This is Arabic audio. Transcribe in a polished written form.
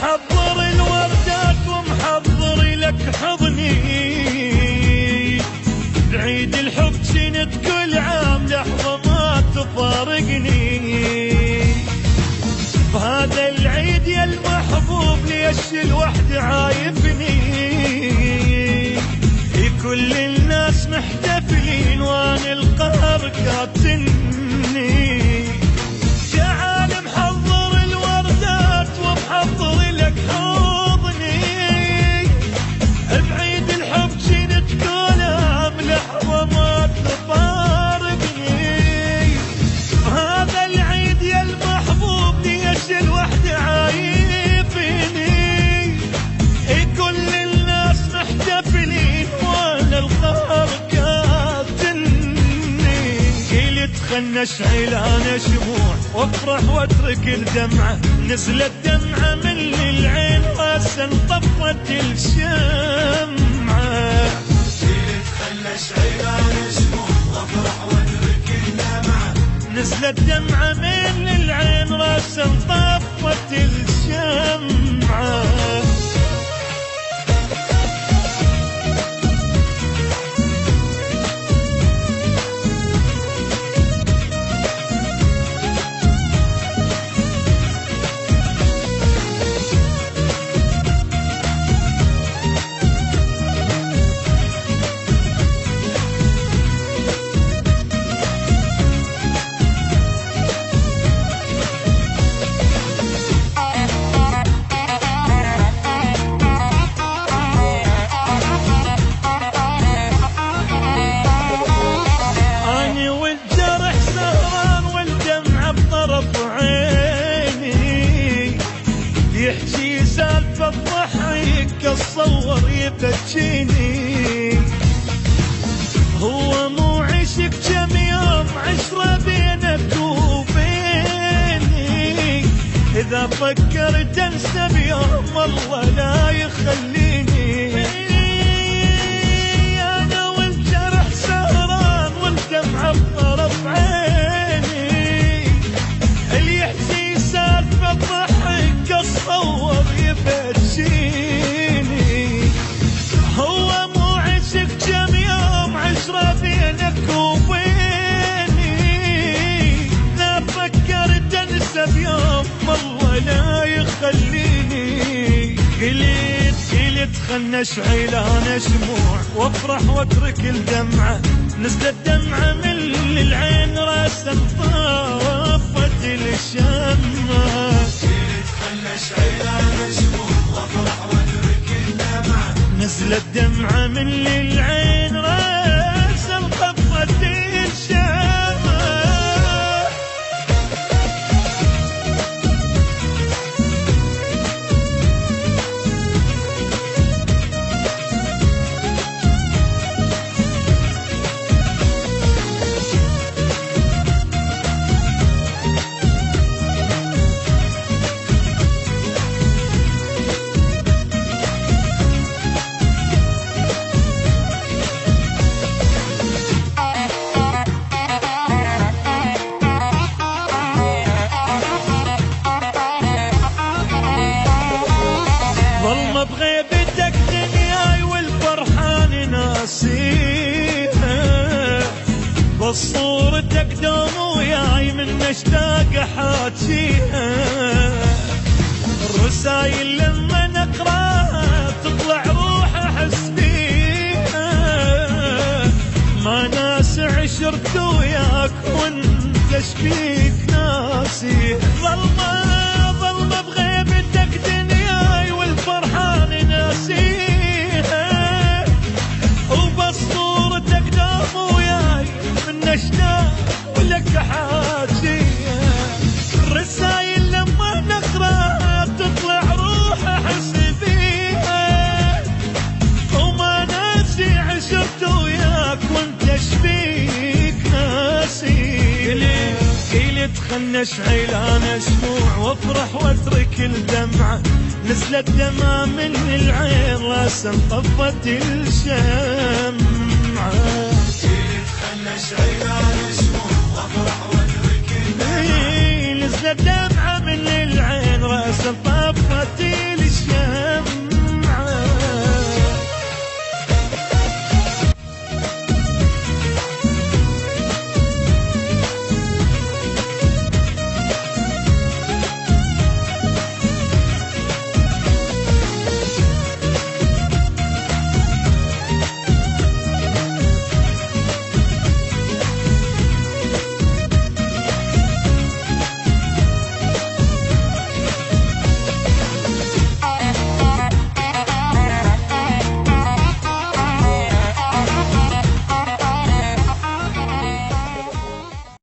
محضر الوردات ومحضر لك حضني، بعيد الحب جنت كل عام لحظة ما تفارقني. بهذا العيد يا المحبوب ليش الوحد عايفني؟ كل الناس محتفلين وانا القهر قاتلني. تعال محضر الوردات ومحضر لك حضني، بعيد الحب جنت كلام لحظة ما تفارقني. هذا العيد يا المحبوب ليش الوحد عايفني؟ كل الناس محتفلين وانا القهر قاتلني. قلت خلنا اشعل انا شموع وافرح واترك الدمعة، نزلت دمعة من العين راسا طفت الشمعة. قلت خلنا اشعل انا شموع وافرح واترك الدمعة، نزلت دمعة من العين راسا طفت الشمعة. يحكي سالفة الضحك اتصور يبكيني، هو مو عشق كم يوم عشرة بينك وبيني، إذا فكرت أنسى بيوم والله لا يخليني. أنا والجرح سهران والدمعة بطرف عيني، اللي يحكي سالفة الضحك اتصور يبكيني، هو مو عشق كم يوم عشرة بينك وبيني، لا فكرت انسى بيوم والله لا يخليني. قلت خلنا اشعل انا شموع وافرح واترك الدمعة، نزلت دمعة من العين راسا طفت الشمعة. نزلت دمعة من العين راسا طفت الشمعة. ظلمة بغيبتك دنياي والفرحان ناسيها، بس صورتك دوم وياي من اشتاق احاكيها، الرسايل لما نقراها تطلع روح احس بيها، ما ناس عشرت وياك وانت شبيك ناسي. ظلمة بغيبتك دنياي والفرحان ناسيها، وبس صورتك دام وياي من اشتاق ولك حاجيها، الرسايل لما نقراها تطلع روح احس بيها، وما ناسي عشرت وياك وانت شبيك ناسي. قلت خلنا اشعل انا شموع وافرح واترك الدمعة، نزلت دمعة من العين راسا طفت الشمعة. قلت خلنا اشعل انا شموع وافرح واترك الدمعة، نزلت دمعة من